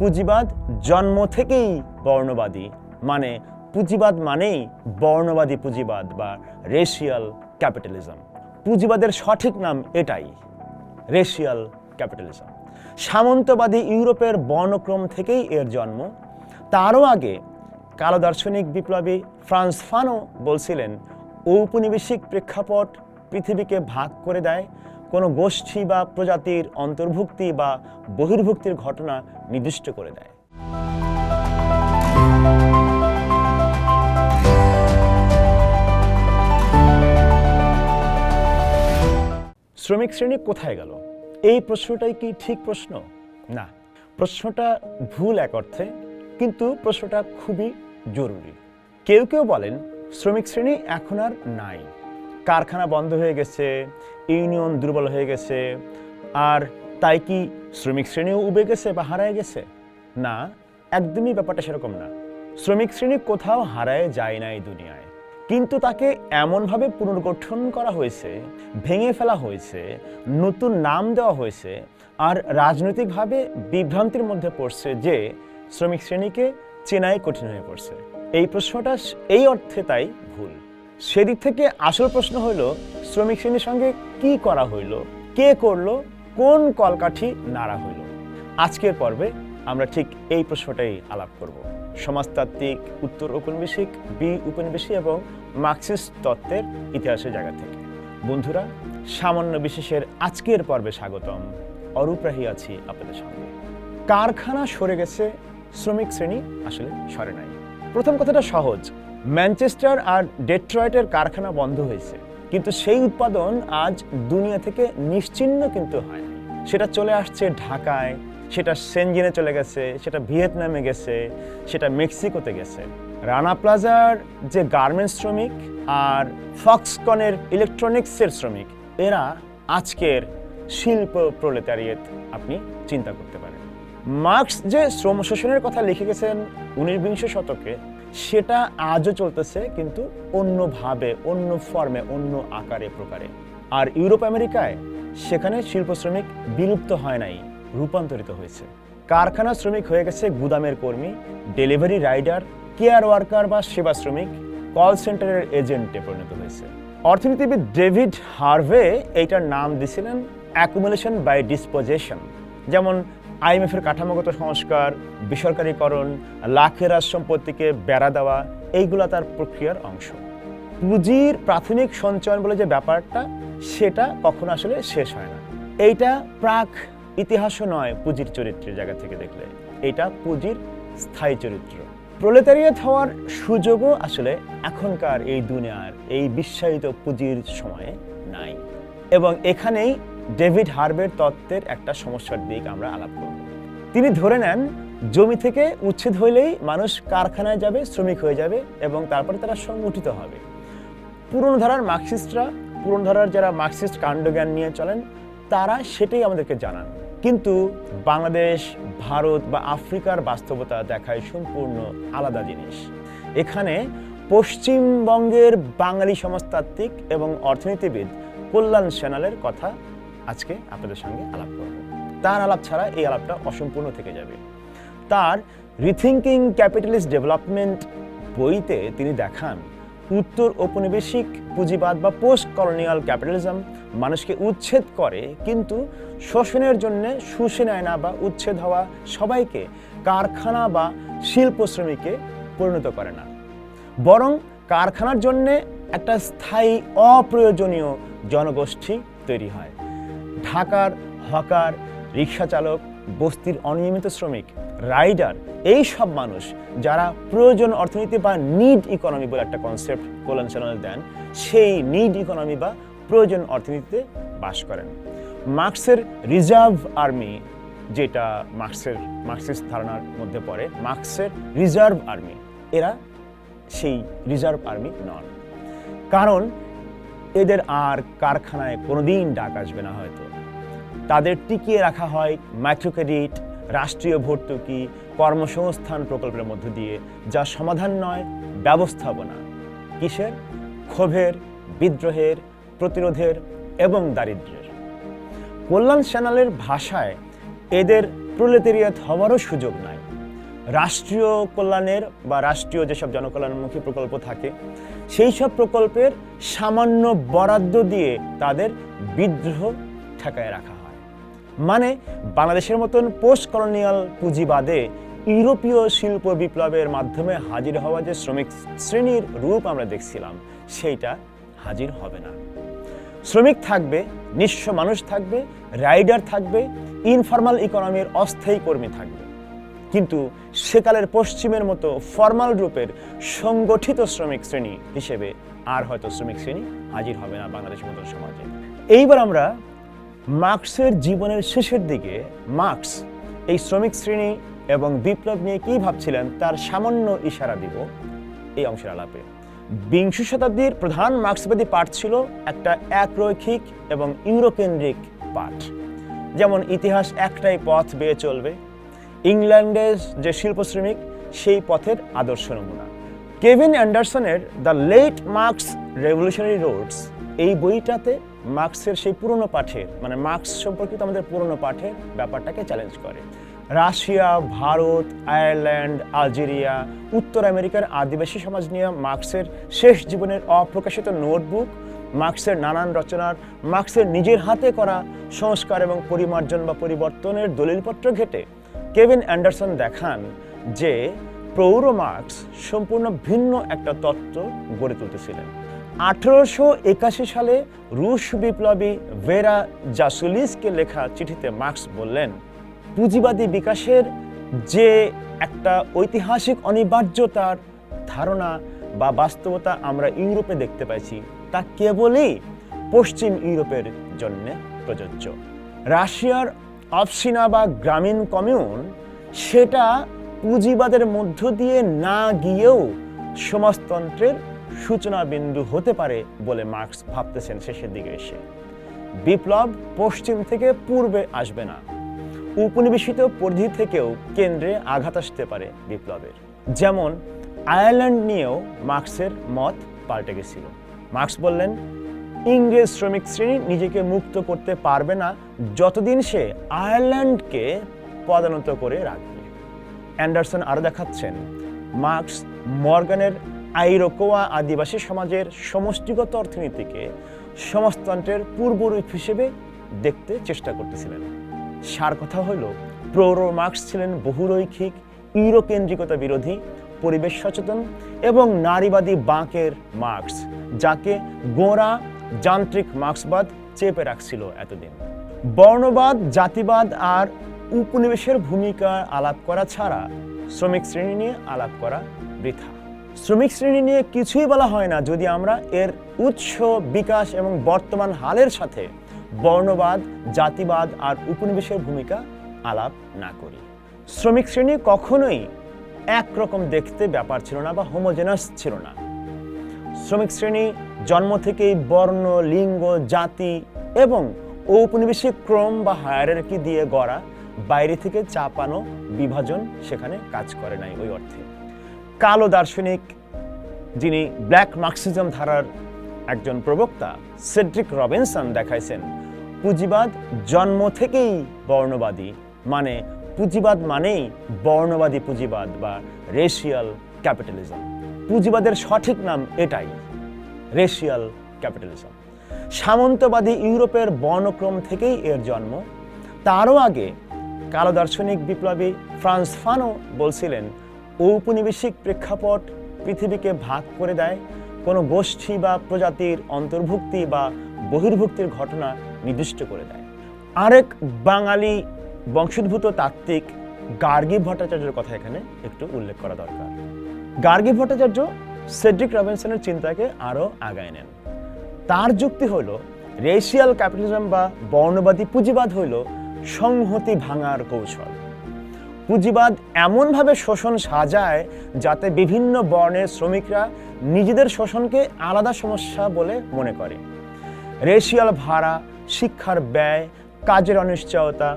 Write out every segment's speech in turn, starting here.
পুঁজিবাদ জন্ম থেকেই বর্ণবাদী, মানে পুঁজিবাদ মানেই বর্ণবাদী পুঁজিবাদ বা রেশিয়াল ক্যাপিটালিজম। পুঁজিবাদের সঠিক নাম এটাই, রেশিয়াল ক্যাপিটালিজম। সামন্তবাদী ইউরোপের বর্ণক্রম থেকেই এর জন্ম। তারও আগে কালো দার্শনিক বিপ্লবী ফ্রান্স ফানো বলছিলেন, ঔপনিবেশিক প্রেক্ষাপট পৃথিবীকে ভাগ করে দেয়, কোনো গোষ্ঠী বা প্রজাতির অন্তর্ভুক্তি বা বহির্ভুক্তির ঘটনা নির্দিষ্ট করে দেয়। শ্রমিক শ্রেণী কোথায় গেল? এই প্রশ্নটাই কি ঠিক প্রশ্ন? না, প্রশ্নটা ভুল এক অর্থে, কিন্তু প্রশ্নটা খুবই জরুরি। কেউ কেউ বলেন শ্রমিক শ্রেণী এখন আর নাই, কারখানা বন্ধ হয়ে গেছে, ইউনিয়ন দুর্বল হয়ে গেছে, আর তাই কি শ্রমিক শ্রেণীও উবে গেছে বা হারায় গেছে? না, একদমই ব্যাপারটা সেরকম না। শ্রমিক শ্রেণী কোথাও হারায় যায় না এই দুনিয়ায়, কিন্তু তাকে এমনভাবে পুনর্গঠন করা হয়েছে, ভেঙে ফেলা হয়েছে, নতুন নাম দেওয়া হয়েছে, আর রাজনৈতিকভাবে বিভ্রান্তির মধ্যে পড়ছে যে শ্রমিক শ্রেণীকে চেনাই কঠিন হয়ে পড়ছে। এই প্রশ্নটা এই অর্থে তাই ভুল। সেদিক থেকে আসল প্রশ্ন হইল, শ্রমিক শ্রেণীর সঙ্গে কি করা হইল, কে করলো, কোন কলকাঠি নাড়া হইল? আজকের পর্বে আমরা ঠিক এই প্রশ্নটাই আলাপ করব, সমাজতাত্ত্বিক, উত্তর ঔপনিবেশিক, উপনিবেশিক এবং মার্কসিস্ট তত্ত্বের ইতিহাসের জায়গা থেকে। বন্ধুরা, সামান্য বিশেষের আজকের পর্বে স্বাগতম। অরূপ রাহি আছি আপনাদের সঙ্গে। কারখানা সরে গেছে, শ্রমিক শ্রেণী আসলে সরে নাই। প্রথম কথাটা সহজ, ম্যানচেস্টার আর ডেট্রয়েটের কারখানা বন্ধ হয়েছে, কিন্তু সেই উৎপাদন আজ দুনিয়া থেকে নিশ্চিহ্ন কিন্তু হয়। সেটা চলে আসছে ঢাকায়, সেটা সেনজেনে চলে গেছে, সেটা ভিয়েতনামে গেছে, সেটা মেক্সিকোতে গেছে। রানা প্লাজার যে গার্মেন্টস শ্রমিক আর ফক্সকনের ইলেকট্রনিক্সের শ্রমিক, এরা আজকের শিল্প প্রলেতারিয়েত আপনি চিন্তা করতে পারেন। মার্কস যে শ্রম শোষণের কথা লিখে গেছেন 19বিংশ শতকে, সেটা আজও চলতেছে, কিন্তু অন্যভাবে, অন্য ফর্মে, অন্য আকারে প্রকারে। আর ইউরোপ আমেরিকায় সেখানে শিল্প শ্রমিক বিলুপ্ত হয় নাই, রূপান্তরিত হয়েছে। কারখানা শ্রমিক হয়ে গেছে গুদামের কর্মী, ডেলিভারি রাইডার, কেয়ার ওয়ার্কার বা সেবা শ্রমিক, কল সেন্টারের এজেন্টে পরিণত হয়েছে। অর্থনীতিবিদ ডেভিড হার্ভে এইটার নাম দিয়েছিলেন অ্যাকুমুলেশন বাই ডিসপোজিশন। যেমন IMF এর কাঠামোগত সংস্কার, বেসরকারীকরণ, লাখের সম্পত্তিকে বেড়া দেওয়া, এইগুলা তার প্রক্রিয়ার অংশ। পুঁজির প্রাথমিক সঞ্চয়ন বলে যে ব্যাপারটা, সেটা কখনো আসলে শেষ হয় না। এইটা প্রাক ইতিহাসও নয় পুঁজির চরিত্রের জায়গা থেকে দেখলে, এটা পুঁজির স্থায়ী চরিত্র। প্রলেতারিয়েট হওয়ার সুযোগও আসলে এখনকার এই দুনিয়ার এই বিশ্বায়িত পুঁজির সময়ে নাই। এবং এখানেই ডেভিড হার্ভের তত্ত্বের একটা সমস্যার দিক আমরা আলাপ করব। তিনি ধরে নেন জমি থেকে উচ্ছেদ হইলেই মানুষ কারখানায় যাবে, শ্রমিক হয়ে যাবে, এবং তারপরে তারা সংগঠিত হবে। পুরনো ধারার মার্কসিস্টরা, পুরনো ধারার যারা মার্কসিস্ট কাণ্ডজ্ঞান নিয়ে চলেন, তারা সেটাই আমাদেরকে জানান। কিন্তু বাংলাদেশ, ভারত বা আফ্রিকার বাস্তবতা দেখায় সম্পূর্ণ আলাদা জিনিস। এখানে পশ্চিমবঙ্গের বাঙালি সমাজতাত্ত্বিক এবং অর্থনীতিবিদ কল্যাণ সেনালের কথা আজকে আপনাদের সঙ্গে আলাপ করব। তার আলাপ ছাড়া এই আলাপটা অসম্পূর্ণ থেকে যাবে। তার রিথিঙ্কিং ক্যাপিটালিস্ট ডেভেলপমেন্ট বইতে তিনি দেখান, উত্তর ঔপনিবেশিক পুঁজিবাদ বা পোস্ট কলোনিয়াল ক্যাপিটালিজম মানুষকে উচ্ছেদ করে, কিন্তু শোষণের জন্য শুষে নেয় না বা উচ্ছেদ হওয়া সবাইকে কারখানা বা শিল্প শ্রমিকে পরিণত করে না, বরং কারখানার জন্য একটা স্থায়ী অপ্রয়োজনীয় জনগোষ্ঠী তৈরি হয়। ঢাকার হকার, রিক্সা চালক, বস্তির অনিয়মিত শ্রমিক, রাইডার, এই সব মানুষ যারা প্রয়োজন অর্থনীতি বা নিড ইকোনমি বলে একটা কনসেপ্ট কল্যাণ সেনাল দেন, সেই নিড ইকোনমি বা প্রয়োজন অর্থনীতিতে বাস করেন। মার্কসের রিজার্ভ আর্মি, যেটা মার্কসিস্ট ধারণার মধ্যে পড়ে, মার্কসের রিজার্ভ আর্মি, এরা সেই রিজার্ভ আর্মি নন। কারণ এদের আর কারখানায় কোনোদিন ডাক আসবে না। হয়তো তাদের টিকিয়ে রাখা হয় মাইক্রো ক্রেডিট, রাষ্ট্রীয় ভর্তুকি, কর্মসংস্থান প্রকল্পের মধ্য দিয়ে, যা সমাধান নয়, ব্যবস্থাপনা। কিসের? ক্ষোভের, বিদ্রোহের, প্রতিরোধের এবং দারিদ্র্যের। কল্যাণ সেনালের ভাষায় এদের প্রোলেটেরিয়াত হওয়ারও সুযোগ নাই। রাষ্ট্রীয় কল্যাণের বা রাষ্ট্রীয় যেসব জনকল্যাণমুখী প্রকল্প থাকে সেই সব প্রকল্পের সামান্য বরাদ্দ দিয়ে তাদের বিদ্রোহ ঠেকায় রাখা হয়। মানে বাংলাদেশের মতন পোস্ট কলোনিয়াল পুঁজিবাদে ইউরোপীয় শিল্প বিপ্লবের মাধ্যমে হাজির হওয়া যে শ্রমিক শ্রেণীর রূপ আমরা দেখছিলাম সেইটা হাজির হবে না। শ্রমিক থাকবে, নিঃস্ব মানুষ থাকবে, রাইডার থাকবে, ইনফরমাল ইকোনমির অস্থায়ী কর্মী থাকবে, কিন্তু সেকালের পশ্চিমের মতো ফর্মাল রূপের সংগঠিত শ্রমিক শ্রেণী হিসেবে আর হয়তো শ্রমিক শ্রেণী হাজির হবে না বাংলাদেশের মতো সমাজে। এইবার আমরা মার্কসের জীবনের শেষের দিকে মার্কস এই শ্রমিক শ্রেণী এবং বিপ্লব নিয়ে কী ভাবছিলেন তার সামান্য ইশারা দিব এই অংশের আলাপে। বিংশ শতাব্দীর প্রধান মার্কসবাদী পাঠ ছিল একটা একরৈখিক এবং ইউরোকেন্দ্রিক পাঠ, যেমন ইতিহাস একটাই পথ বেয়ে চলবে, ইংল্যান্ডের যে শিল্প শ্রমিক সেই পথের আদর্শ নমুনা। কেভিন অ্যান্ডারসনের the late Marx revolutionary roads এই বইটাতে মার্কসের সেই পুরনো পাঠের মানে মার্কস সম্পর্কিত আমাদের পুরনো পাঠের ব্যাপারটাকে চ্যালেঞ্জ করে। রাশিয়া, ভারত, আয়ারল্যান্ড, আলজেরিয়া, উত্তর আমেরিকার আদিবাসী সমাজ নিয়ে মার্কসের শেষ জীবনের অপ্রকাশিত নোটবুক, মার্কসের নানান রচনার, মার্কসের নিজের হাতে করা সংস্কার এবং পরিমার্জন বা পরিবর্তনের দলিলপত্র ঘেঁটে কেভিন অ্যান্ডারসন দেখান যে প্রৌঢ় মার্কস সম্পূর্ণ ভিন্ন একটা তত্ত্ব গড়ে তুলতেছিলেন। 1881 সালে রুশ বিপ্লবী ভেরা জাসুলিসকে লেখা চিঠিতে মার্কস বললেন, পুঁজিবাদী বিকাশের যে একটা ঐতিহাসিক অনিবার্যতার ধারণা বা বাস্তবতা আমরা ইউরোপে দেখতে পাইছি তা কেবলই পশ্চিম ইউরোপের জন্য প্রযোজ্য। রাশিয়ার অফসিনা বা গ্রামীণ কমিউন সেটা পুঁজিবাদের মধ্য দিয়ে না গিয়েও সমাজতন্ত্রের সূচনা বিন্দু হতে পারে বলে মার্কস ভাবতেছেন শেষের দিকে এসে। বিপ্লব পশ্চিম থেকে পূর্বে আসবে না, উপনিবেশিত পরিধি থেকেও কেন্দ্রে আঘাত আসতে পারে বিপ্লবের। যেমন আয়ারল্যান্ড নিয়েও মার্কসের মত পাল্টে গেছিল। মার্কস বললেন, ইংরেজ শ্রমিক শ্রেণী নিজেকে মুক্ত করতে পারবে না যতদিন সে আয়ারল্যান্ডকে পদানত করে রাখবে। অ্যান্ডারসন আরও দেখাচ্ছেন, মার্কস মর্গানের আইরোকোয়া আদিবাসী সমাজের সমষ্টিগত অর্থনীতিকে সমাজতন্ত্রের পূর্বরূপ হিসেবে দেখতে চেষ্টা করতেছিলেন। সার কথা হলো, প্রৌঢ় মার্কস ছিলেন বহুরৈখিক, ইউরোকেন্দ্রিকতা বিরোধী, পরিবেশ সচেতন এবং নারীবাদী বাঁকের মার্কস, যাকে গোঁড়া যান্ত্রিক মার্কসবাদ চেপে রাখছিল এতদিন। বর্ণবাদ, জাতিবাদ আর উপনিবেশের ভূমিকা আলাপ করা ছাড়া শ্রমিক শ্রেণী নিয়ে আলাপ করা বৃথা। শ্রমিক শ্রেণী নিয়ে কিছুই বলা হয় না যদি আমরা এর উৎস, বিকাশ এবং বর্তমান হালের সাথে বর্ণবাদ, জাতিবাদ আর উপনিবেশের ভূমিকা আলাপ না করি। শ্রমিক শ্রেণী কখনোই একরকম দেখতে ব্যাপার ছিল না বা হোমোজেনাস ছিল না। শ্রমিক শ্রেণী জন্ম থেকেই বর্ণ, লিঙ্গ, জাতি এবং ঔপনিবেশিক ক্রম বা হায়ারার্কি দিয়ে গড়া, বাইরে থেকে চাপানো বিভাজন সেখানে কাজ করে নাই ওই অর্থে। কালো দার্শনিক, যিনি ব্ল্যাক মার্কসিজম ধারার একজন প্রবক্তা, সেড্রিক রবিনসন দেখাইছেন, পুঁজিবাদ জন্ম থেকেই বর্ণবাদী, মানে পুঁজিবাদ মানেই বর্ণবাদী পুঁজিবাদ বা রেশিয়াল ক্যাপিটালিজম। পুঁজিবাদের সঠিক নাম এটাই, রেশিয়াল ক্যাপিটালিজম। সামন্তবাদী ইউরোপের বর্ণক্রম থেকেই এর জন্ম। তারও আগে কালো দার্শনিক বিপ্লবী ফ্রান্স ফানো বলছিলেন, ঔপনিবেশিক প্রেক্ষাপট পৃথিবীকে ভাগ করে দেয়, কোনো গোষ্ঠী বা প্রজাতির অন্তর্ভুক্তি বা বহির্ভুক্তির ঘটনা নির্দিষ্ট করে দেয়। আরেক বাঙালি বংশোদ্ভূত তাত্ত্বিক গার্গী ভট্টাচার্যের কথা এখানে একটু উল্লেখ করা দরকার। গার্গী ভট্টাচার্য সেড্রিক রবিনসনের চিন্তাকে আরও আগায় নেন। তার যুক্তি হইল, রেশিয়াল ক্যাপিটালিজম বা বর্ণবাদী পুঁজিবাদ হইল সংহতি ভাঙার কৌশল। পুঁজিবাদ এমনভাবে শোষণ সাজায় যাতে বিভিন্ন বর্ণের শ্রমিকরা নিজেদের শোষণকে আলাদা সমস্যা বলে মনে করে। রেশিয়াল ভাড়া, শিক্ষার ব্যয়, কাজের অনিশ্চয়তা,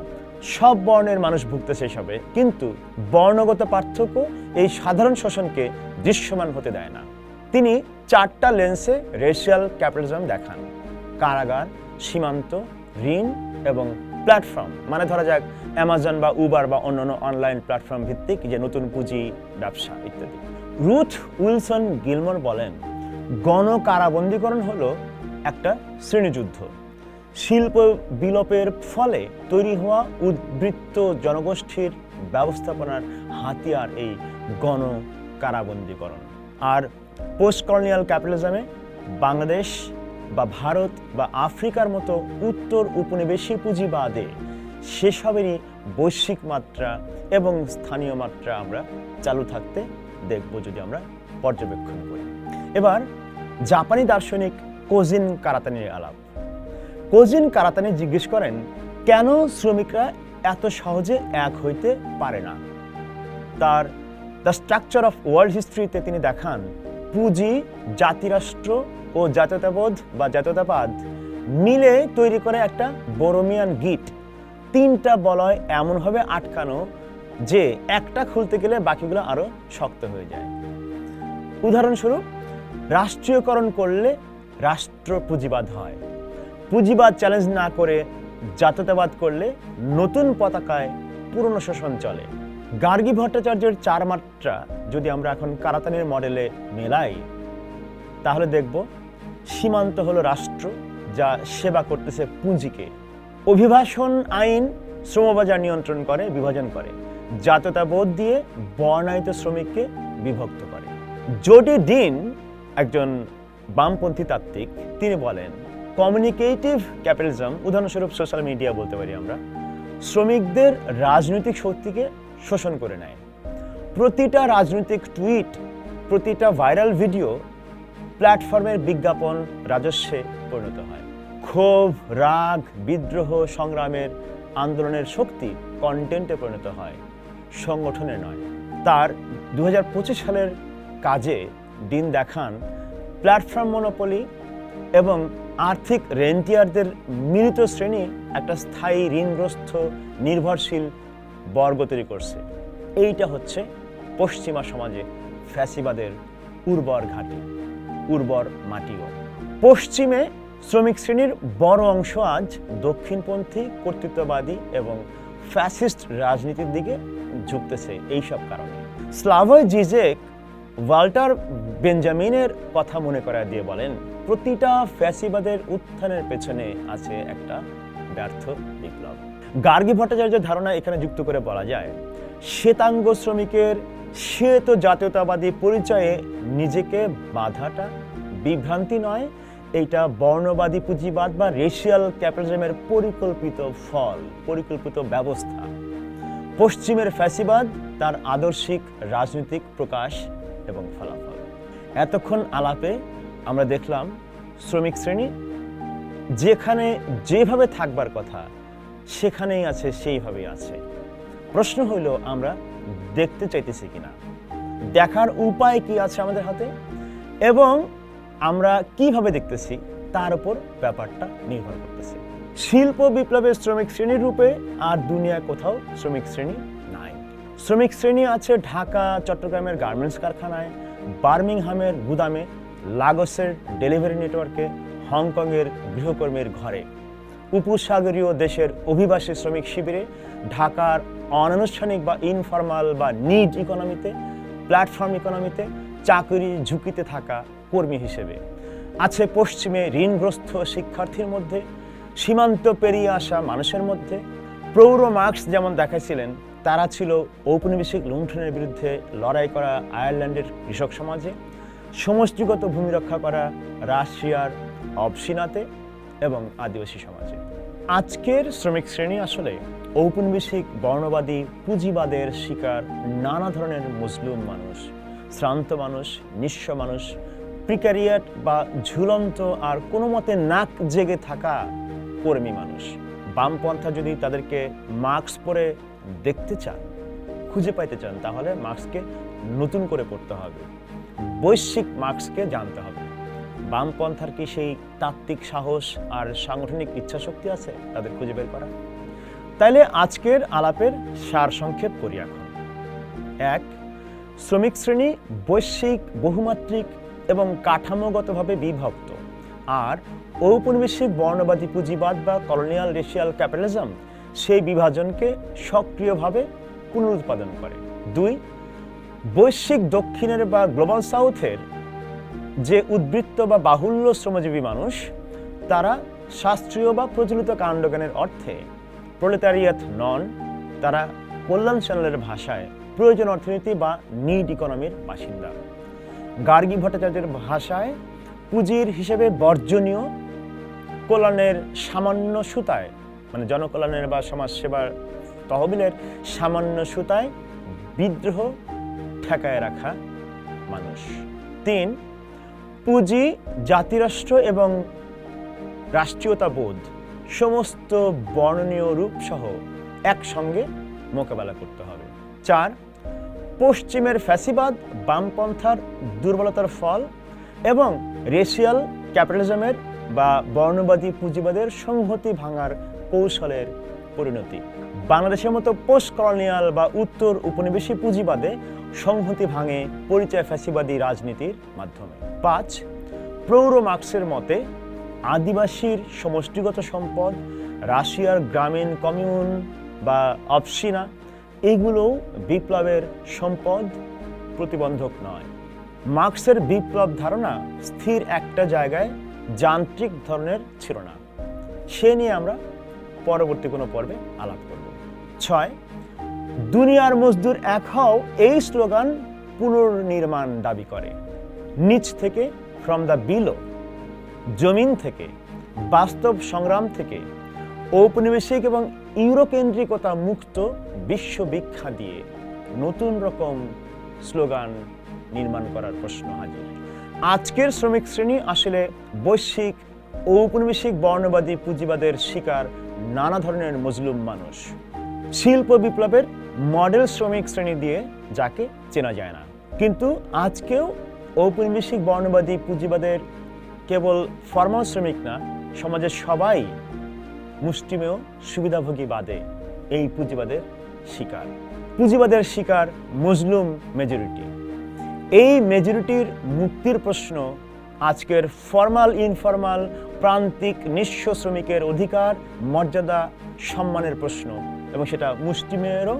সব বর্ণের মানুষ ভুগতেছে এসবে, কিন্তু বর্ণগত পার্থক্য এই সাধারণ শোষণকে দৃশ্যমান হতে দেয় না। তিনি 4টা লেন্সে রেশিয়াল ক্যাপিটালিজম দেখান: কারাগার, সীমান্ত, ঋণ এবং প্ল্যাটফর্ম। মানে ধরা যাক অ্যামাজন বা উবার বা অন্যান্য অনলাইন প্ল্যাটফর্ম ভিত্তিক যে নতুন পুঁজি ব্যবসা ইত্যাদি। রুথ উইলসন গিলমোর বলেন, গণ কারাবন্দীকরণ হলো একটা শ্রেণীযুদ্ধ। শিল্প বিলোপের ফলে তৈরি হওয়া উদ্বৃত্ত জনগোষ্ঠীর ব্যবস্থাপনার হাতিয়ার এই গণ কারাবন্দীকরণ। আর পোস্ট কলোনিয়াল ক্যাপিটালিজমে বাংলাদেশ বা ভারত বা আফ্রিকার মতো উত্তর উপনিবেশিক পুঁজিবাদে সেসবেরই বৈশ্বিক মাত্রা এবং স্থানীয় মাত্রা আমরা চালু থাকতে দেখব যদি আমরা পর্যবেক্ষণ করি। এবার জাপানি দার্শনিক কোজিন কারাতানির আলাপ। কোজিন কারাতানি জিজ্ঞেস করেন, কেন শ্রমিকরা এত সহজে এক হইতে পারে না? তার দ্য স্ট্রাকচার অফ ওয়ার্ল্ড হিস্ট্রিতে তিনি দেখান, পুঁজি, জাতিরাষ্ট্র ও জাতীয়তাবোধ বা জাতীয়তাবাদ মিলে তৈরি করে একটা বোরোমিয়ান গিট। তিনটা বলয় এমনভাবে আটকানো যে একটা খুলতে গেলে বাকিগুলো আরো শক্ত হয়ে যায়। উদাহরণস্বরূপ, রাষ্ট্রীয়করণ করলে রাষ্ট্র পুঁজিবাদ হয়, পুঁজিবাদ চ্যালেঞ্জ না করে জাতীয়তাবাদ করলে নতুন পতাকায় পুরনো শোষণ চলে। গার্গী ভট্টাচার্যের চার মাত্রা যদি আমরা এখন কারাতানির মডেলে মেলাই, তাহলে দেখব সীমান্ত হলো রাষ্ট্র যা সেবা করতেছে পুঁজিকে, অভিবাসন আইন শ্রমবাজার নিয়ন্ত্রণ করে, বিভাজন করে, জাতীয়তাবোধ দিয়ে বর্ণায়িত শ্রমিককে বিভক্ত করে। জোডি ডিন একজন বামপন্থী তাত্ত্বিক, তিনি বলেন, কমিউনিকেটিভ ক্যাপিটালিজম, উদাহরণস্বরূপ সোশ্যাল মিডিয়া বলতে পারি আমরা, শ্রমিকদের রাজনৈতিক শক্তিকে শোষণ করে নেয়। প্রতিটা রাজনৈতিক টুইট, প্রতিটা ভাইরাল ভিডিও প্ল্যাটফর্মের বিজ্ঞাপন রাজস্বে পরিণত হয়। ক্ষোভ, রাগ, বিদ্রোহ, সংগ্রামের, আন্দোলনের শক্তি কন্টেন্টে পরিণত হয়, সংগঠনে নয়। তার 2025 সালের কাজে ডিন দেখান, প্ল্যাটফর্ম মনোপলি এবং আর্থিক রেন্টিয়ারদের মিলিত শ্রেণী একটা স্থায়ী ঋণগ্রস্ত নির্ভরশীল বর্গ তৈরি করছে। এইটা হচ্ছে পশ্চিমা সমাজে ফ্যাসিবাদের উর্বর ঘাঁটি, উর্বর মাটিও। পশ্চিমে শ্রমিক শ্রেণীর বড় অংশ আজ দক্ষিণপন্থী, কর্তৃত্ববাদী এবং ফ্যাসিস্ট রাজনীতির দিকে ঝুঁকতেছে এইসব কারণে। স্লাভয় জিজেক ওয়াল্টার বেঞ্জামিনের কথা মনে করায় দিয়ে বলেন, প্রতিটা ফ্যাসিবাদের উত্থানের পেছনে আছে একটা ব্যর্থ বিপ্লব। গার্গী ভট্টাচার্যের ধারণা এখানে যুক্ত করে বলা যায়, শ্বেতাঙ্গ শ্রমিকের শ্বেত জাতীয়তাবাদী পরিচয়ে নিজেকে বাধাটা বিভ্রান্তি নয়, এইটা বর্ণবাদী পুঁজিবাদ বা রেশিয়াল ক্যাপিটালিজমের পরিকল্পিত ফল, পরিকল্পিত ব্যবস্থা। পশ্চিমের ফ্যাসিবাদ তার আদর্শিক রাজনৈতিক প্রকাশ এবং ফলাফল। এতক্ষণ আলাপে আমরা দেখলাম শ্রমিক শ্রেণী যেখানে যেভাবে থাকবার কথা সেখানেই আছে, সেইভাবেই আছে। প্রশ্ন হইল, আমরা দেখতে চাইতেছি কিনা, দেখার উপায় কি আছে আমাদের হাতে, এবং আমরা কিভাবে দেখতেছি তার উপর ব্যাপারটা নির্ভর করতেছে। শিল্প বিপ্লবের শ্রমিক শ্রেণীর রূপে আর দুনিয়ায় কোথাও শ্রমিক শ্রেণী নাই। শ্রমিক শ্রেণী আছে ঢাকা, চট্টগ্রামের গার্মেন্টস কারখানায়, বার্মিংহামের গুদামে, লাগোসের ডেলিভারি নেটওয়ার্কে, হংকংয়ের গৃহকর্মীর ঘরে, উপসাগরীয় দেশের অভিবাসী শ্রমিক শিবিরে, ঢাকার অনানুষ্ঠানিক বা ইনফরমাল বা নিড ইকোনমিতে, প্ল্যাটফর্ম ইকোনমিতে চাকরি ঝুঁকিতে থাকা কর্মী হিসেবে। আছে পশ্চিমে ঋণগ্রস্ত শিক্ষার্থীর মধ্যে, সীমান্ত পেরিয়ে আসা মানুষের মধ্যে। প্রৌঢ় মার্কস যেমন দেখাইছিলেন, তারা ছিল ঔপনিবেশিক লুণ্ঠনের বিরুদ্ধে লড়াই করা আয়ারল্যান্ডের কৃষক সমাজে, সমষ্টিগত ভূমি রক্ষা করা রাশিয়ার অবসিনাতে এবং আদিবাসী সমাজে। আজকের শ্রমিক শ্রেণী আসলে ঔপনিবেশিক বর্ণবাদী পুঁজিবাদের শিকার নানা ধরনের মুসলিম মানুষ, শ্রান্ত মানুষ, নিঃস্ব মানুষ, প্রিক্যারিয়েট বা ঝুলন্ত আর কোনো মতে নাক জেগে থাকা কর্মী মানুষ। বামপন্থা যদি তাদেরকে মার্কস পড়ে দেখতে চান, খুঁজে পাইতে চান, তাহলে মার্কসকে নতুন করে পড়তে হবে, বৈশ্বিক মার্কসকে জানতে হবে। বামপন্থার কি সেই তাত্ত্বিক সাহস আর সাংগঠনিক ইচ্ছাশক্তি আছে তাদের খুঁজে বের করা? তাইলে আজকের আলাপের সারসংক্ষেপ করি এখন। 1, শ্রমিক শ্রেণী বৈশ্বিক, বহুমাত্রিক এবং কাঠামোগতভাবে বিভক্ত, আর ঔপনিবেশিক বর্ণবাদী পুঁজিবাদ বা কলোনিয়াল রেশিয়াল ক্যাপিটালিজম সেই বিভাজনকে সক্রিয়ভাবে পুনরুৎপাদন করে। 2, বৈশ্বিক দক্ষিণের বা গ্লোবাল সাউথের যে উদ্বৃত্ত বা বাহুল্য শ্রমজীবী মানুষ, তারা শাস্ত্রীয় বা প্রচলিত কাণ্ডজ্ঞানের অর্থে প্রোলেতারিয়াত নন, তারা কল্যাণ চ্যানেলের ভাষায় প্রয়োজন অর্থনীতি বা নিড ইকোনমির বাসিন্দা। গার্গী ভট্টাচার্যের ভাষায় পুঁজির হিসেবে বর্জনীয় কল্যাণের সামান্য সুতায়, মানে জনকল্যাণের বা সমাজসেবার তহবিলের সামান্য সুতায় বিদ্রোহ ঠেকায় রাখা মানুষ। 3, পুঁজি, জাতিরাষ্ট্র এবং রাষ্ট্রীয়তাবোধ সমস্ত বর্ণনীয় রূপ সহ একসঙ্গে মোকাবেলা করতে হবে। 4, পশ্চিমের ফ্যাসিবাদ, বামপন্থার দুর্বলতার ফল এবং রেশিয়াল ক্যাপিটালিজমের বা বর্ণবাদী পুঁজিবাদের সংহতি ভাঙার কৌশলের পরিণতি। বাংলাদেশের মতো পোস্ট কলোনিয়াল বা উত্তর উপনিবেশিক পুঁজিবাদে সংহতি ভাঙে পরিচয় ফ্যাসিবাদী রাজনীতির মাধ্যমে। 5, প্রৌঢ় মার্ক্সের মতে আদিবাসীর সমষ্টিগত সম্পদ, রাশিয়ার গ্রামীণ কমিউন বা অপসিনা, এগুলোও বিপ্লবের সম্পদ, প্রতিবন্ধক নয়। মার্ক্সের বিপ্লব ধারণা স্থির একটা জায়গায় যান্ত্রিক ধরনের ছিল না। সে নিয়ে আমরা পরবর্তী কোনো পর্বে আলাপ করব। 6, দুনিয়ার মজদুর এক হও, এই স্লোগান পুনর্নির্মাণ দাবি করে। নিচ থেকে, ফ্রম দ্য বিলো, জমিন থেকে, বাস্তব সংগ্রাম থেকে, ঔপনিবেশিক এবং ইউরোকেন্দ্রিকতা মুক্ত বিশ্ববিখ্যাত দিয়ে নতুন রকম স্লোগান নির্মাণ করার প্রশ্ন হাজির। আজকের শ্রমিক শ্রেণী আসলে বৈশ্বিক ঔপনিবেশিক বর্ণবাদী পুঁজিবাদের শিকার নানা ধরনের মজলুম মানুষ। শিল্প বিপ্লবের মডেল শ্রমিক শ্রেণী দিয়ে যাকে চেনা যায় না, কিন্তু আজকেও ঔপনিবেশিক বর্ণবাদী পুঁজিবাদের কেবল ফর্মাল শ্রমিক না, সমাজের সবাই মুষ্টিমেয় সুবিধাভোগী বাদে এই পুঁজিবাদের শিকার। পুঁজিবাদের শিকার মজলুম মেজরিটি। এই মেজরিটির মুক্তির প্রশ্ন আজকের ফর্মাল ইনফর্মাল প্রান্তিক নিঃস্ব শ্রমিকের অধিকার, মর্যাদা, সম্মানের প্রশ্ন, এবং সেটা মুষ্টিমেয়েরও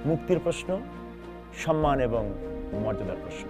মুক্তির প্রশ্ন, সম্মান এবং মর্যাদার প্রশ্ন।